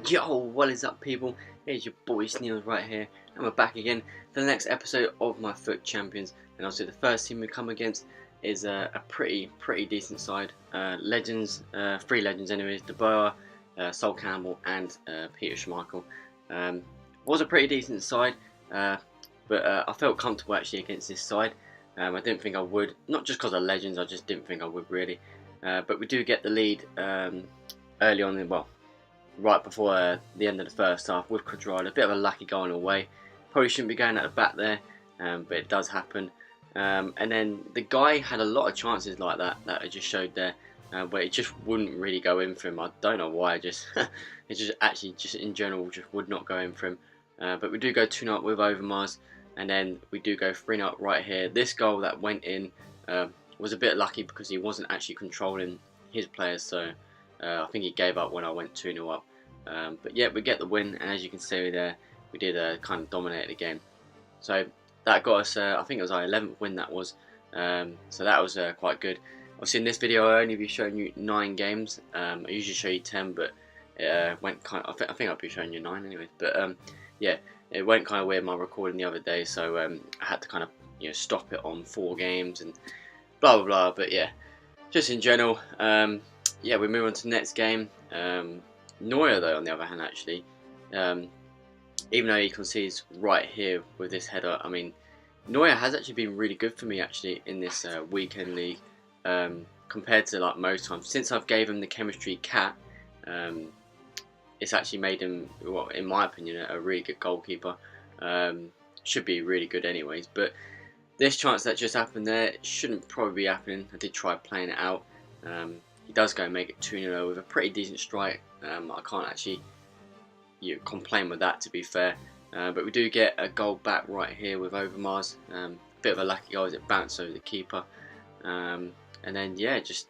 Yo, what is up, people? It's your boy Sneels right here, and we're back again for the next episode of my FUT Champions. And obviously, the first team we come against is a pretty decent side. Legends, three legends, anyways. De Boer, Sol Campbell, and Peter Schmeichel. Was a pretty decent side, but I felt comfortable actually against this side. I didn't think I would, not just because of legends. I just didn't think I would really. But we do get the lead early on. Well, right before the end of the first half with Cuadrado. A bit of a lucky goal in a way. Probably shouldn't be going at the back there, but it does happen. And then the guy had a lot of chances like that I just showed there, where it just wouldn't really go in for him. I don't know why. It just actually just in general just would not go in for him. But we do go 2-0 with Overmars, and then we do go 3-0 right here. This goal that went in was a bit lucky because he wasn't actually controlling his players, so I think he gave up when I went 2-0 up. But yeah, we get the win, and as you can see there, we did kind of dominate the game. So that got us, I think it was our 11th win that was. So that was quite good. Obviously in this video I'll only be showing you 9 games. I usually show you 10, but it went kind of, I think I'll be showing you 9 anyways. But yeah, it went kind of weird my recording the other day, so I had to kind of stop it on 4 games and blah blah blah. But yeah, just in general, yeah, we move on to the next game. Neuer, though, on the other hand, actually, even though he concedes right here with this header, I mean, Neuer has actually been really good for me actually in this weekend league, compared to like most times. Since I've gave him the chemistry cat, it's actually made him, well, in my opinion, a really good goalkeeper. Should be really good anyways, but this chance that just happened there shouldn't probably be happening. I did try playing it out. He does go and make it 2-0 with a pretty decent strike. I can't actually complain with that, to be fair. But we do get a goal back right here with Overmars. Bit of a lucky goal as it bounced over the keeper. And then yeah, just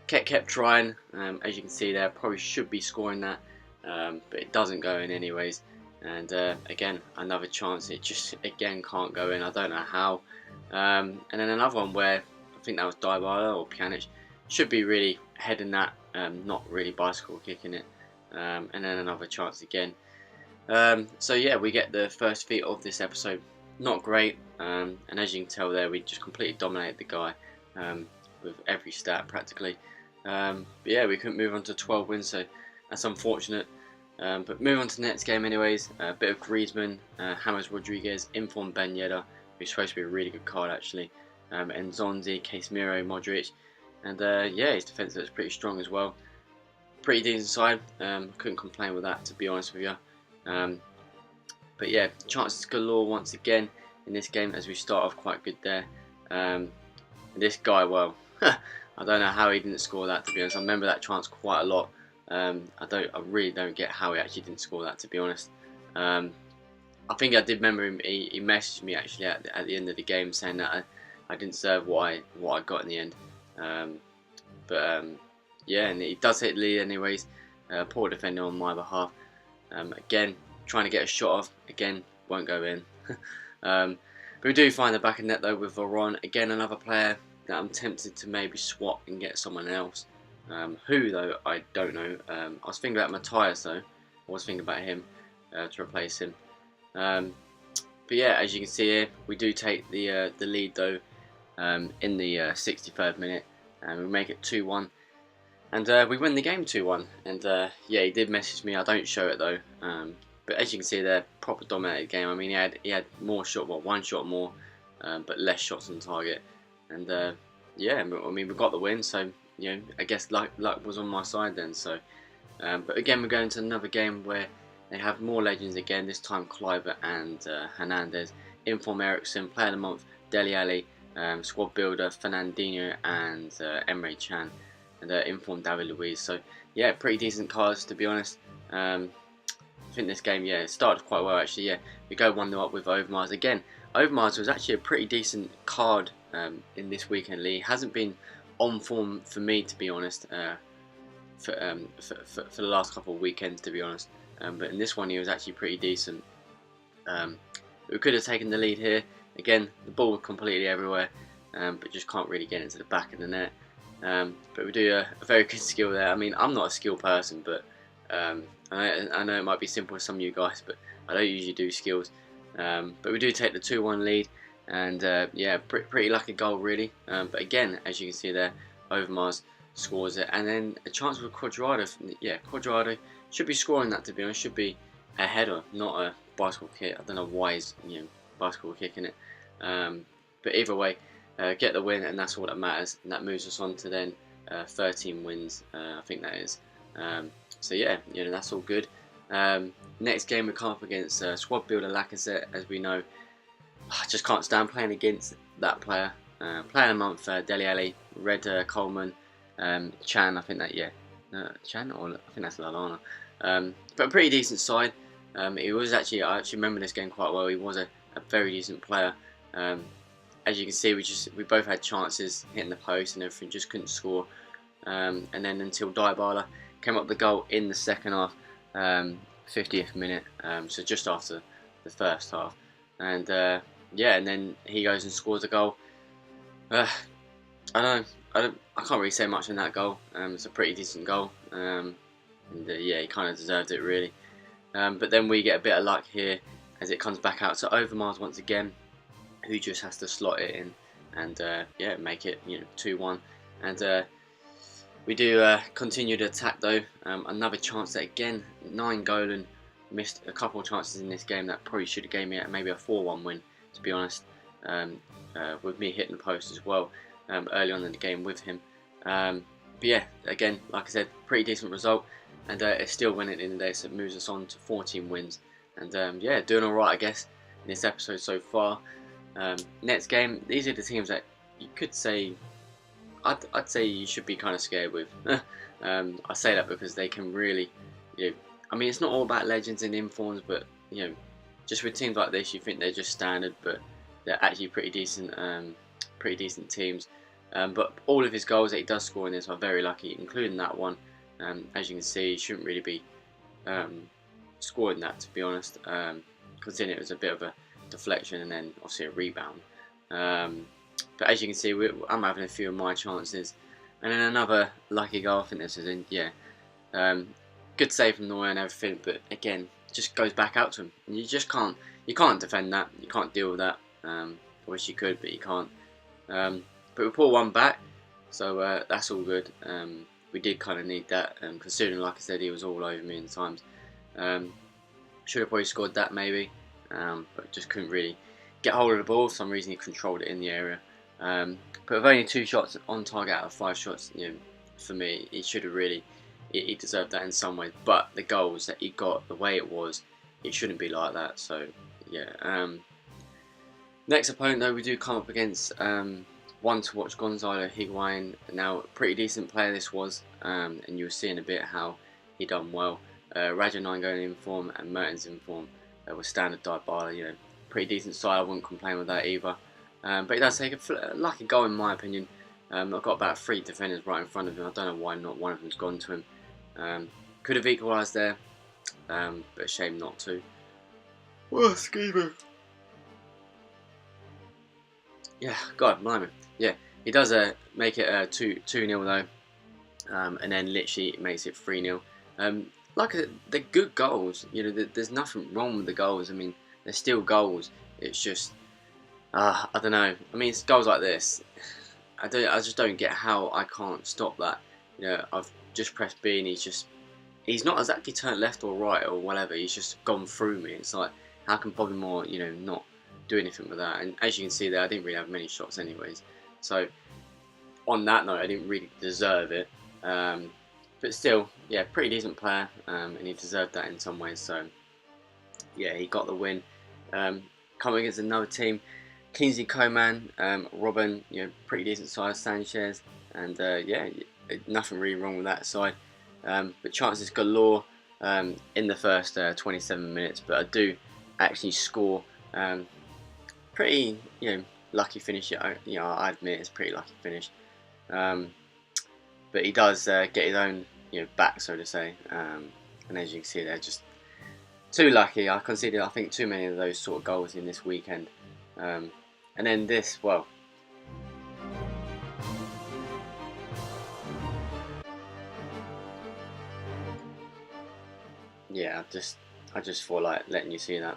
kept trying. As you can see there, probably should be scoring that, but it doesn't go in anyways. And again, another chance. It just again can't go in. I don't know how. And then another one where I think that was Dybala or Pjanic. Should be really heading that, not really bicycle kicking it. And then another chance again. So yeah, we get the first feat of this episode. Not great, and as you can tell there, we just completely dominated the guy with every stat practically. But yeah, we couldn't move on to 12 wins, so that's unfortunate. But move on to the next game anyways. A bit of Griezmann, James Rodriguez, informed Ben Yedder, who's supposed to be a really good card actually, and Zonzi, Casemiro, Modric. And yeah, his defence looks pretty strong as well. Pretty decent side. Couldn't complain with that, to be honest with you. But yeah, chances galore once again in this game as we start off quite good there. This guy, well, I don't know how he didn't score that, to be honest. I remember that chance quite a lot. I really don't get how he actually didn't score that, to be honest. I think I did remember him. He messaged me actually at the end of the game saying that I didn't serve what I got in the end. Yeah, and he does hit the lead anyways. Poor defender on my behalf. Again, trying to get a shot off. Again, won't go in. But we do find the back of net though with Varane. Again, another player that I'm tempted to maybe swap and get someone else. Who though, I don't know. I was thinking about Matthias though. I was thinking about him to replace him. But yeah, as you can see here, we do take the lead though in the 63rd minute. And we make it 2-1, and we win the game 2-1. And yeah, he did message me. I don't show it though. But as you can see there, proper dominated game. I mean, he had more shot, well, one shot more, but less shots on target. And yeah, I mean, we got the win. So I guess luck was on my side then. So, but again, we're going to another game where they have more legends again. This time, Kluivert and Hernandez. Inform Ericsson, Player of the Month, Dele Alli. Squad builder Fernandinho and Emre Can, and informed David Luiz. So yeah, pretty decent cards, to be honest. I think this game, yeah, it started quite well actually. Yeah, we go 1-0 up with Overmars again. Overmars was actually a pretty decent card in this weekend league. Hasn't been on form for me, to be honest, for the last couple of weekends, to be honest. But in this one, he was actually pretty decent. We could have taken the lead here. Again, the ball was completely everywhere, but just can't really get into the back of the net. But we do a very good skill there. I mean, I'm not a skilled person, but I know it might be simple for some of you guys, but I don't usually do skills. But we do take the 2-1 lead, and yeah, pretty lucky goal really. But again, as you can see there, Overmars scores it, and then a chance for Cuadrado. Yeah, Cuadrado should be scoring that, to be honest. Should be a header, not a bicycle kick. I don't know why he's bicycle kicking it. But either way, get the win, and that's all that matters. And that moves us on to then 13 wins. I think that is. So yeah, that's all good. Next game we come up against squad builder Lacazette. As we know, I just can't stand playing against that player. Player of the month, Dele Alli, Red Coleman, Chan. I think that Chan, or I think that's Lallana. But a pretty decent side. He was I actually remember this game quite well. He was a very decent player. As you can see, we both had chances hitting the post and everything, just couldn't score. And then until Dybala came up with the goal in the second half, 50th minute, so just after the first half, and yeah, and then he goes and scores a goal. I can't really say much on that goal. It's a pretty decent goal, and yeah, he kind of deserved it really. But then we get a bit of luck here as it comes back out to Overmars once again, who just has to slot it in and yeah, make it 2-1. And we do continue to attack though. Another chance that again, Nainggolan missed a couple of chances in this game that probably should have gave me maybe a 4-1 win, to be honest. With me hitting the post as well early on in the game with him. But yeah, again, like I said, pretty decent result, and it's still winning in the day, so it moves us on to 14 wins. And yeah, doing alright, I guess, in this episode so far. Next game, these are the teams that you could say, I'd say you should be kind of scared with. I say that because they can really, I mean, it's not all about legends and informs, but just with teams like this, you think they're just standard, but they're actually pretty decent teams. But all of his goals that he does score in this are very lucky, including that one. As you can see, he shouldn't really be scoring that, to be honest, considering it was a bit of a deflection and then obviously a rebound. But as you can see, I'm having a few of my chances, and then another lucky goal. I think this is in, good save from Neuer and everything, but again, just goes back out to him, and you can't defend that, you can't deal with that. I wish you could, but you can't. But we pull one back, so that's all good. We did kind of need that, considering, like I said, he was all over me in times. Should have probably scored that maybe, but just couldn't really get hold of the ball. For some reason, he controlled it in the area. But with only 2 shots on target out of 5 shots, for me, he should have really, he deserved that in some ways. But the goals that he got, the way it was, it shouldn't be like that. So yeah. Next opponent though, we do come up against one to watch, Gonzalo Higuain. Now, pretty decent player this was, and you'll see in a bit how he done well. Raja Nainggolan in form and Mertens in form. Was standard Dybala, pretty decent side. I wouldn't complain with that either. But he does take a lucky goal in my opinion. I've got about 3 defenders right in front of him. I don't know why not one of them's gone to him. Could have equalised there, but a shame not to. Oh, excuse me. Yeah, God, blimey. Yeah, he does make it 2-0 though, and then literally it makes it 3-0. Like I said, they're good goals. There's nothing wrong with the goals. I mean, they're still goals. It's just, I don't know. I mean, it's goals like this. I just don't get how I can't stop that. I've just pressed B and he's not exactly turned left or right or whatever. He's just gone through me. It's like, how can Bobby Moore, not do anything with that? And as you can see there, I didn't really have many shots anyways. So on that note, I didn't really deserve it. But still, yeah, pretty decent player, and he deserved that in some ways. So yeah, he got the win. Coming against another team, Kingsley Coman, Robben, pretty decent size, Sanchez, and yeah, nothing really wrong with that side. But chances galore in the first 27 minutes. But I do actually score. Pretty, lucky finish. I admit it's a pretty lucky finish. But he does get his own, back, so to say. And as you can see, they're just too lucky. I conceded, I think, too many of those sort of goals in this weekend. And then this, well. yeah, I just thought like letting you see that.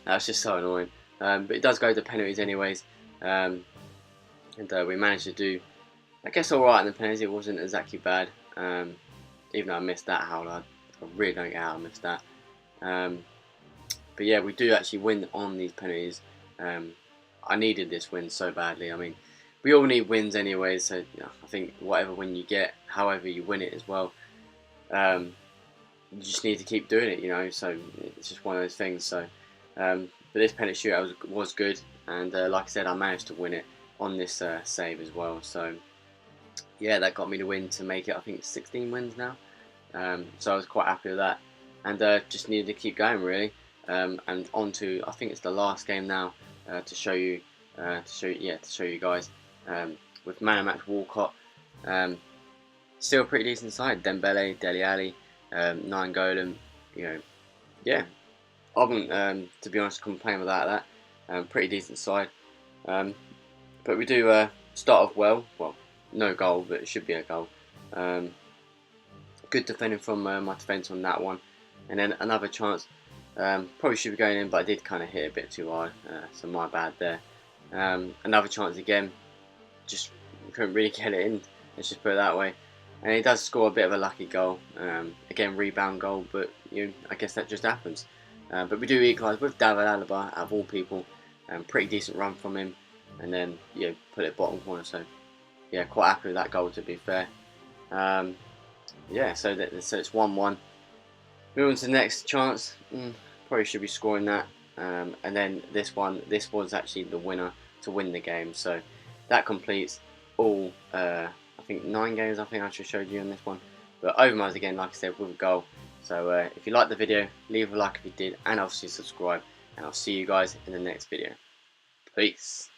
That was just so annoying. But it does go to penalties anyways, and we managed to do, I guess, all right in the penalties. It wasn't exactly bad, even though I missed that howler. I really don't get how I missed that. Um, but yeah, we do actually win on these penalties. I needed this win so badly. I mean, we all need wins anyway, so I think whatever win you get, however you win it as well, um, you just need to keep doing it, So it's just one of those things. So, but this penalty shootout was good, and like I said, I managed to win it on this save as well. So yeah, that got me the win to make it, I think, 16 wins now. So I was quite happy with that, and just needed to keep going really. And on to, I think it's the last game now, to show you guys, with man of match Walcott. Still a pretty decent side. Dembele, Dele Alli, Nainggolan. Yeah, I wouldn't, to be honest, complain without that. Pretty decent side. But we do start off well. Well, no goal, but it should be a goal. Good defending from my defence on that one, and then another chance. Probably should be going in, but I did kind of hit a bit too hard, so my bad there. Another chance again, just couldn't really get it in. Let's just put it that way. And he does score a bit of a lucky goal. Again, rebound goal, but I guess that just happens. But we do equalise with David Alaba, out of all people. Pretty decent run from him, and then put it bottom corner. So yeah, quite happy with that goal, to be fair. Yeah, so it's 1-1. Moving on to the next chance. Probably should be scoring that. And then this was actually the winner to win the game. So that completes all, I think 9 games I think I just showed you on this one. But Overmars again, like I said, with a goal. So if you liked the video, leave a like if you did, and obviously subscribe. And I'll see you guys in the next video. Peace.